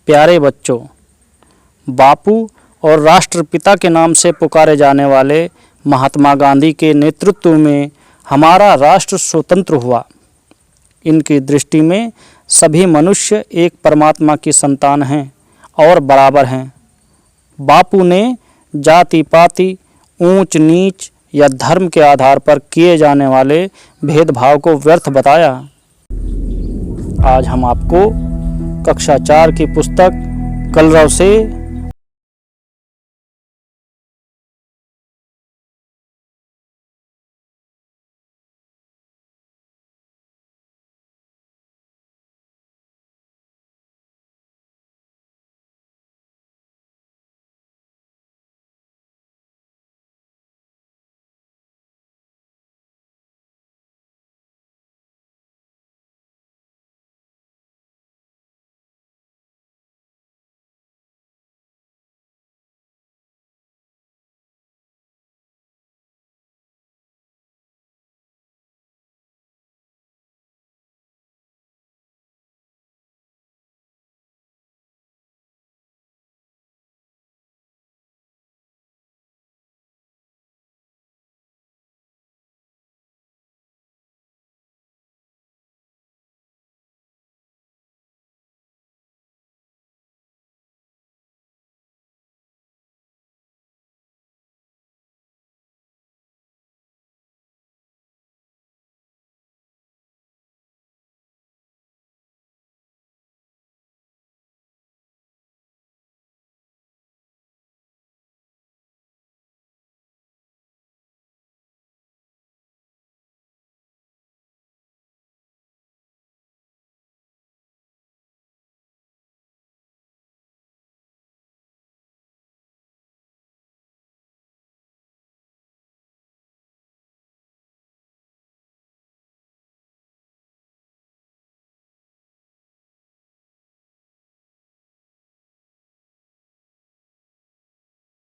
प्यारे बच्चों, बापू और राष्ट्रपिता के नाम से पुकारे जाने वाले महात्मा गांधी के नेतृत्व में हमारा राष्ट्र स्वतंत्र हुआ। इनकी दृष्टि में सभी मनुष्य एक परमात्मा की संतान हैं और बराबर हैं। बापू ने जाति पाति, ऊंच नीच या धर्म के आधार पर किए जाने वाले भेदभाव को व्यर्थ बताया। आज हम आपको कक्षा 4 की पुस्तक कलरव से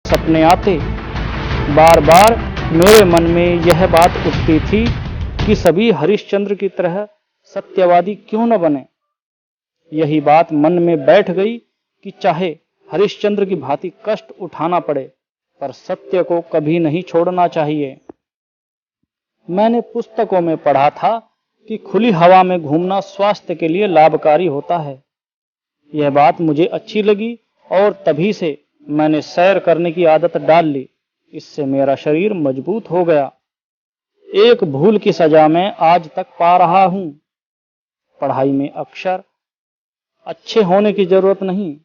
सपने आते। बार बार मेरे मन में यह बात उठती थी कि सभी हरिश्चंद्र की तरह सत्यवादी क्यों न बने। यही बात मन में बैठ गई कि चाहे हरिश्चंद्र की भांति कष्ट उठाना पड़े, पर सत्य को कभी नहीं छोड़ना चाहिए। मैंने पुस्तकों में पढ़ा था कि खुली हवा में घूमना स्वास्थ्य के लिए लाभकारी होता है। यह बात मुझे अच्छी लगी और तभी से मैंने सैर करने की आदत डाल ली। इससे मेरा शरीर मजबूत हो गया। एक भूल की सजा मैं आज तक पा रहा हूं। पढ़ाई में अक्षर अच्छे होने की जरूरत नहीं,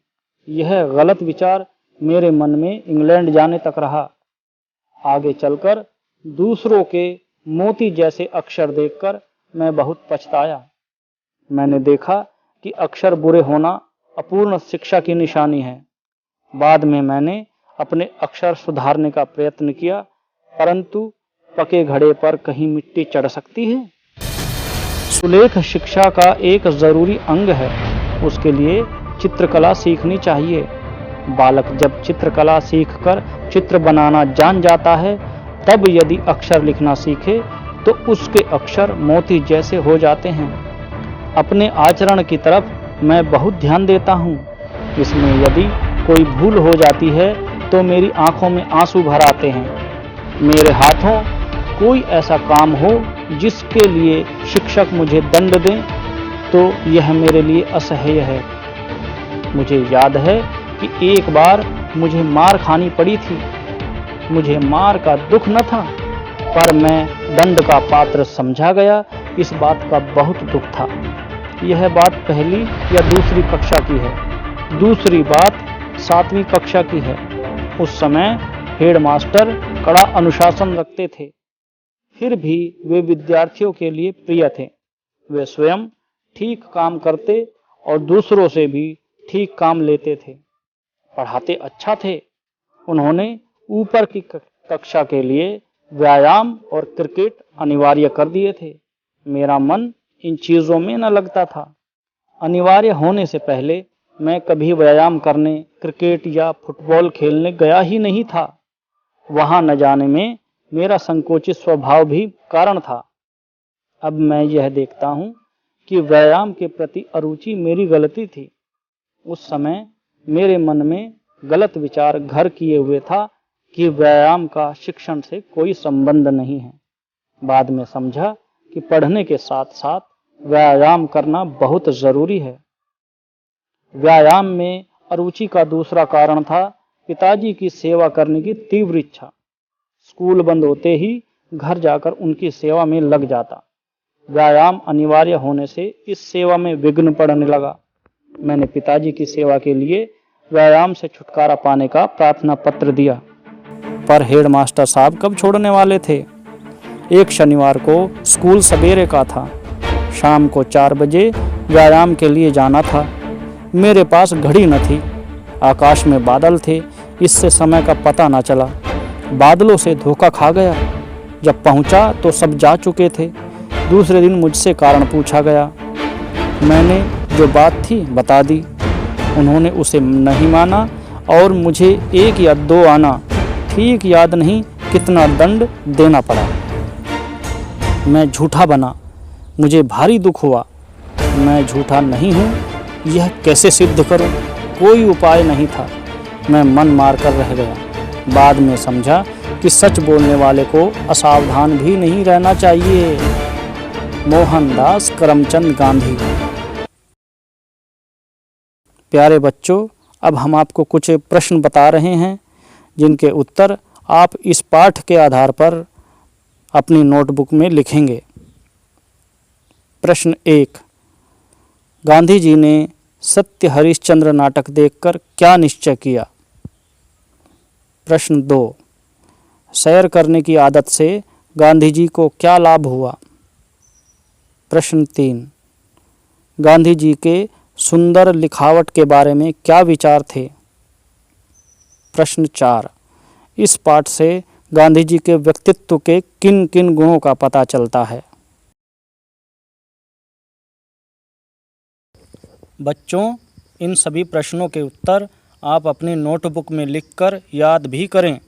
यह गलत विचार मेरे मन में इंग्लैंड जाने तक रहा। आगे चलकर दूसरों के मोती जैसे अक्षर देखकर मैं बहुत पछताया। मैंने देखा कि अक्षर बुरे होना अपूर्ण शिक्षा की निशानी है। बाद में मैंने अपने अक्षर सुधारने का प्रयत्न किया, परंतु पके घड़े पर कहीं मिट्टी चढ़ सकती है। सुलेख शिक्षा का एक जरूरी अंग है। उसके लिए चित्रकला सीखनी चाहिए। बालक जब चित्रकला सीखकर चित्र बनाना जान जाता है, तब यदि अक्षर लिखना सीखे तो उसके अक्षर मोती जैसे हो जाते हैं। अपने आचरण की तरफ मैं बहुत ध्यान देता हूँ। इसमें यदि कोई भूल हो जाती है तो मेरी आंखों में आंसू भर आते हैं। मेरे हाथों कोई ऐसा काम हो जिसके लिए शिक्षक मुझे दंड दें, तो यह मेरे लिए असह्य है। मुझे याद है कि एक बार मुझे मार खानी पड़ी थी। मुझे मार का दुख न था, पर मैं दंड का पात्र समझा गया। इस बात का बहुत दुख था। यह बात पहली या दूसरी कक्षा की है। दूसरी बात 7वीं कक्षा की है। उस समय हेडमास्टर कड़ा अनुशासन रखते थे, फिर भी वे विद्यार्थियों के लिए प्रिय थे। वे स्वयं ठीक काम करते और दूसरों से भी ठीक काम लेते थे। पढ़ाते अच्छा थे। उन्होंने ऊपर की कक्षा के लिए व्यायाम और क्रिकेट अनिवार्य कर दिए थे। मेरा मन इन चीजों में न लगता था। अनिवार्य होने से पहले मैं कभी व्यायाम करने, क्रिकेट या फुटबॉल खेलने गया ही नहीं था। वहां न जाने में मेरा संकोचित स्वभाव भी कारण था। अब मैं यह देखता हूं कि व्यायाम के प्रति अरुचि मेरी गलती थी। उस समय मेरे मन में गलत विचार घर किए हुए था कि व्यायाम का शिक्षण से कोई संबंध नहीं है। बाद में समझा कि पढ़ने के साथ साथ व्यायाम करना बहुत जरूरी है। व्यायाम में अरुचि का दूसरा कारण था पिताजी की सेवा करने की तीव्र इच्छा। स्कूल बंद होते ही घर जाकर उनकी सेवा में लग जाता। व्यायाम अनिवार्य होने से इस सेवा में विघ्न पड़ने लगा। मैंने पिताजी की सेवा के लिए व्यायाम से छुटकारा पाने का प्रार्थना पत्र दिया, पर हेडमास्टर साहब कब छोड़ने वाले थे। एक शनिवार को स्कूल सवेरे का था। शाम को 4 बजे व्यायाम के लिए जाना था। मेरे पास घड़ी न थी। आकाश में बादल थे, इससे समय का पता न चला। बादलों से धोखा खा गया। जब पहुंचा तो सब जा चुके थे। दूसरे दिन मुझसे कारण पूछा गया। मैंने जो बात थी बता दी। उन्होंने उसे नहीं माना और मुझे 1 या 2 आना ठीक याद नहीं कितना दंड देना पड़ा। मैं झूठा बना। मुझे भारी दुख हुआ। मैं झूठा नहीं हूँ, यह कैसे सिद्ध करूँ? कोई उपाय नहीं था। मैं मन मारकर रह गया। बाद में समझा कि सच बोलने वाले को असावधान भी नहीं रहना चाहिए। मोहनदास करमचंद गांधी। प्यारे बच्चों, अब हम आपको कुछ प्रश्न बता रहे हैं जिनके उत्तर आप इस पाठ के आधार पर अपनी नोटबुक में लिखेंगे। प्रश्न 1, गांधी जी ने सत्य हरिश्चंद्र नाटक देखकर क्या निश्चय किया? प्रश्न 2, सैर करने की आदत से गांधी जी को क्या लाभ हुआ? प्रश्न 3, गांधी जी के सुंदर लिखावट के बारे में क्या विचार थे? प्रश्न 4, इस पाठ से गांधी जी के व्यक्तित्व के किन किन गुणों का पता चलता है? बच्चों, इन सभी प्रश्नों के उत्तर आप अपनी नोटबुक में लिखकर याद भी करें।